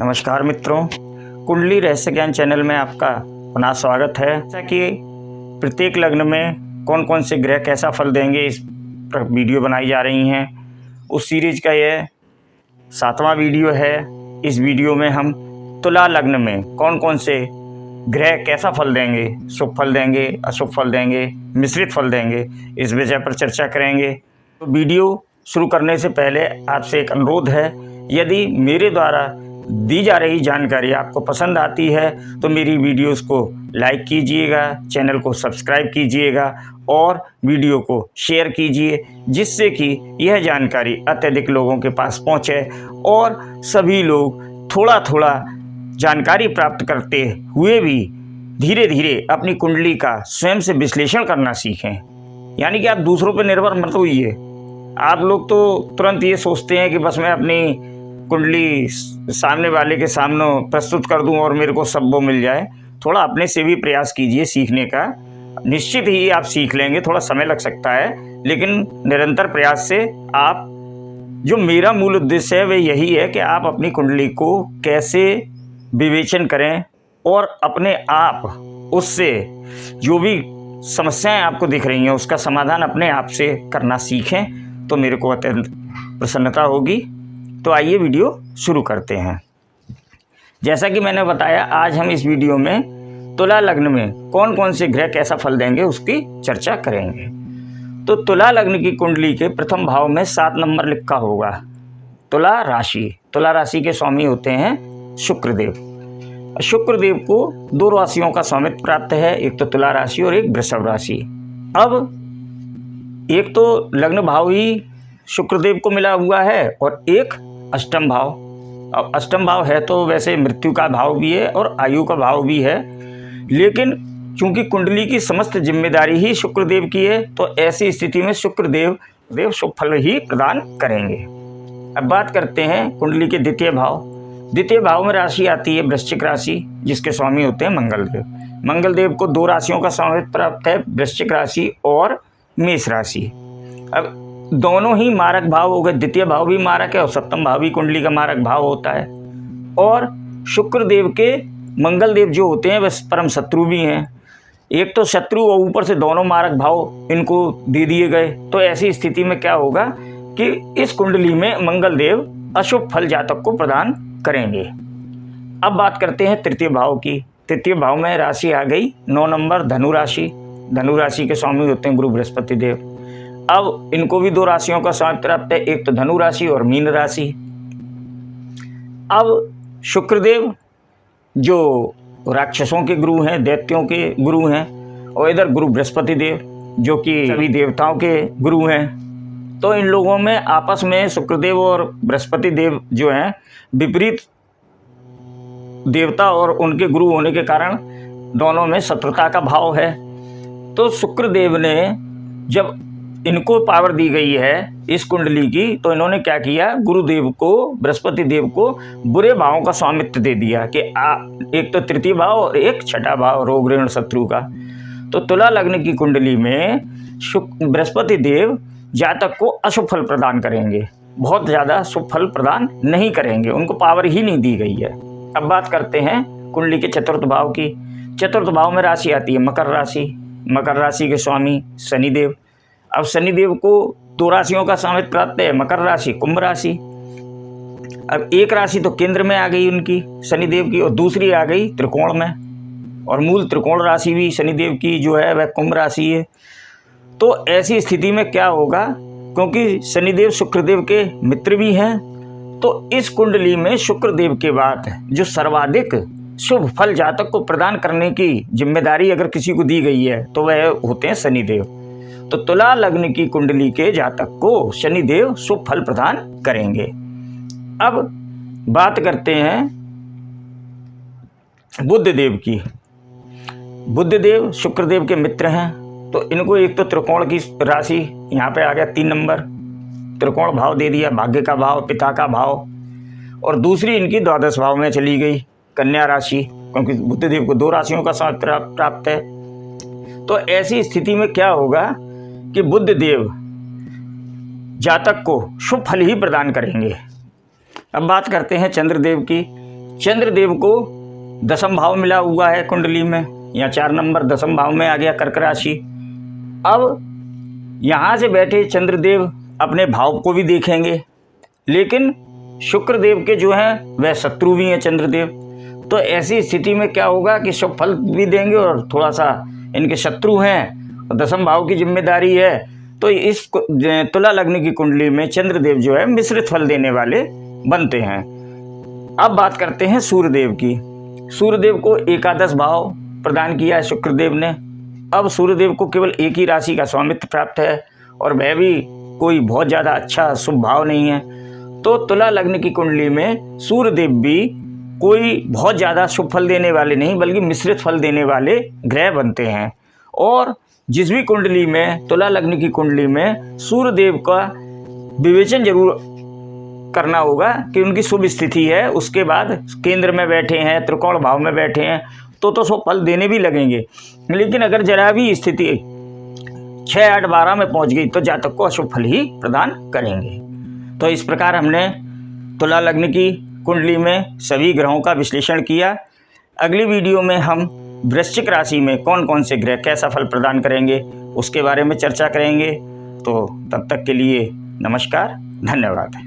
नमस्कार मित्रों, कुंडली रहस्य ज्ञान चैनल में आपका पुनः स्वागत है। जैसा कि प्रत्येक लग्न में कौन कौन से ग्रह कैसा फल देंगे इस पर वीडियो बनाई जा रही हैं, उस सीरीज का यह 7वां वीडियो है। इस वीडियो में हम तुला लग्न में कौन कौन से ग्रह कैसा फल देंगे, शुभ फल देंगे, अशुभ फल देंगे, मिश्रित फल देंगे, इस विषय पर चर्चा करेंगे। तो वीडियो शुरू करने से पहले आपसे एक अनुरोध है, यदि मेरे द्वारा दी जा रही जानकारी आपको पसंद आती है तो मेरी वीडियोस को लाइक कीजिएगा, चैनल को सब्सक्राइब कीजिएगा और वीडियो को शेयर कीजिए, जिससे कि यह जानकारी अत्यधिक लोगों के पास पहुंचे और सभी लोग थोड़ा थोड़ा जानकारी प्राप्त करते हुए भी धीरे धीरे अपनी कुंडली का स्वयं से विश्लेषण करना सीखें। यानी कि आप दूसरों पर निर्भर मत होइए। आप लोग तो तुरंत ये सोचते हैं कि बस मैं अपनी कुंडली सामने वाले के सामने प्रस्तुत कर दूं और मेरे को सब वो मिल जाए। थोड़ा अपने से भी प्रयास कीजिए सीखने का, निश्चित ही आप सीख लेंगे। थोड़ा समय लग सकता है, लेकिन निरंतर प्रयास से आप, जो मेरा मूल उद्देश्य है वह यही है कि आप अपनी कुंडली को कैसे विवेचन करें और अपने आप उससे जो भी समस्याएं आपको दिख रही हैं उसका समाधान अपने आप से करना सीखें, तो मेरे को अत्यंत प्रसन्नता होगी। तो आइए वीडियो शुरू करते हैं। जैसा कि मैंने बताया, आज हम इस वीडियो में तुला लग्न में कौन कौन से ग्रह कैसा फल देंगे उसकी चर्चा करेंगे। तो तुला लग्न की कुंडली के प्रथम भाव में 7 नंबर लिखा होगा तुला राशि। तुला राशि के स्वामी होते हैं शुक्रदेव। शुक्रदेव को 2 राशियों का स्वामित्व प्राप्त है, एक तो तुला राशि और एक वृषभ राशि। अब एक तो लग्न भाव ही शुक्रदेव को मिला हुआ है और एक अष्टम भाव। अब अष्टम भाव है तो वैसे मृत्यु का भाव भी है और आयु का भाव भी है, लेकिन चूंकि कुंडली की समस्त जिम्मेदारी ही शुक्रदेव की है तो ऐसी स्थिति में शुक्रदेव शुभ फल ही प्रदान करेंगे। अब बात करते हैं कुंडली के द्वितीय भाव। द्वितीय भाव में राशि आती है वृश्चिक राशि, जिसके स्वामी होते हैं मंगलदेव। मंगलदेव को 2 राशियों का स्वामित्व प्राप्त है, वृश्चिक राशि और मेष राशि। अब दोनों ही मारक भाव हो गए, द्वितीय भाव भी मारक है और सप्तम भाव भी कुंडली का मारक भाव होता है। और शुक्रदेव के मंगलदेव जो होते हैं वह परम शत्रु भी हैं। एक तो शत्रु और ऊपर से दोनों मारक भाव इनको दे दिए गए, तो ऐसी स्थिति में क्या होगा कि इस कुंडली में मंगलदेव अशुभ फल जातक को प्रदान करेंगे। अब बात करते हैं तृतीय भाव की। तृतीय भाव में राशि आ गई 9 नंबर धनु राशि। धनु राशि के स्वामी होते हैं गुरु बृहस्पति देव। अब इनको भी 2 राशियों का स्वामित्व प्राप्त है, एक तो धनु राशि और मीन राशि। अब शुक्रदेव जो राक्षसों के गुरु हैं, दैत्यों के गुरु हैं, और इधर गुरु बृहस्पति देव जो कि सभी देवताओं के गुरु हैं। तो इन लोगों में आपस में शुक्रदेव और बृहस्पति देव जो हैं विपरीत देवता और उनके गुरु होने के कारण दोनों में शत्रुता का भाव है। तो शुक्रदेव ने जब इनको पावर दी गई है इस कुंडली की, तो इन्होंने क्या किया, गुरुदेव को, बृहस्पति देव को बुरे भावों का स्वामित्व दे दिया कि एक तो तृतीय भाव और एक छठा भाव रोग ऋण शत्रु का। तो तुला लग्न की कुंडली में बृहस्पति देव जातक को अशुभ फल प्रदान करेंगे, बहुत ज़्यादा शुभ फल प्रदान नहीं करेंगे, उनको पावर ही नहीं दी गई है। अब बात करते हैं कुंडली के चतुर्थ भाव की। चतुर्थ भाव में राशि आती है मकर राशि। मकर राशि के स्वामी शनिदेव। अब शनिदेव को 2 राशियों का स्वामित्व प्राप्त है, मकर राशि, कुंभ राशि। अब एक राशि तो केंद्र में आ गई उनकी शनिदेव की और दूसरी आ गई त्रिकोण में, और मूल त्रिकोण राशि भी शनिदेव की जो है वह कुंभ राशि है। तो ऐसी स्थिति में क्या होगा, क्योंकि शनिदेव शुक्रदेव के मित्र भी हैं, तो इस कुंडली में शुक्रदेव के बाद जो सर्वाधिक शुभ फल जातक को प्रदान करने की जिम्मेदारी अगर किसी को दी गई है तो वह होते हैं शनिदेव। तो तुला लग्न की कुंडली के जातक को शनिदेव शुभ फल प्रदान करेंगे। अब बात करते हैं बुधदेव की। बुधदेव शुक्रदेव के मित्र हैं, तो इनको एक तो त्रिकोण की राशि यहाँ पे आ गया 3 नंबर, त्रिकोण भाव दे दिया, भाग्य का भाव, पिता का भाव, और दूसरी इनकी द्वादश भाव में चली गई कन्या राशि, क्योंकि बुधदेव को 2 राशियों का स्वामित्व प्राप्त है। तो ऐसी स्थिति में क्या होगा कि बुधदेव जातक को शुभ फल ही प्रदान करेंगे। अब बात करते हैं चंद्रदेव की। चंद्रदेव को 10वें भाव मिला हुआ है कुंडली में, या 4 नंबर 10वें भाव में आ गया कर्क राशि। अब यहाँ से बैठे चंद्रदेव अपने भाव को भी देखेंगे, लेकिन शुक्रदेव के जो हैं वह शत्रु भी हैं चंद्रदेव। तो ऐसी स्थिति में क्या होगा कि शुभ फल भी देंगे और थोड़ा सा इनके शत्रु हैं और 10वें भाव की जिम्मेदारी है। तो इस तुला लग्न की कुंडली में चंद्रदेव जो है मिश्रित फल देने वाले बनते हैं। अब बात करते हैं सूर्यदेव की। सूर्यदेव को एकादश भाव प्रदान किया है शुक्रदेव ने। अब सूर्यदेव को केवल एक ही राशि का स्वामित्व प्राप्त है और वह भी कोई बहुत ज़्यादा अच्छा शुभ भाव नहीं है। तो तुला लग्न की कुंडली में सूर्यदेव भी कोई बहुत ज़्यादा शुभ फल देने वाले नहीं, बल्कि मिश्रित फल देने वाले ग्रह बनते हैं। और जिस भी कुंडली में, तुला लग्न की कुंडली में शुक्रदेव का विवेचन जरूर करना होगा कि उनकी शुभ स्थिति है। उसके बाद केंद्र में बैठे हैं, त्रिकोण भाव में बैठे हैं, तो शुभ फल देने भी लगेंगे। लेकिन अगर जरा भी स्थिति 6, 8, 12 में पहुंच गई तो जातक को अशुभ फल ही प्रदान करेंगे। तो इस प्रकार हमने तुला लग्न की कुंडली में सभी ग्रहों का विश्लेषण किया। अगली वीडियो में हम वृश्चिक राशि में कौन कौन से ग्रह कैसा फल प्रदान करेंगे उसके बारे में चर्चा करेंगे। तो तब तक के लिए नमस्कार, धन्यवाद।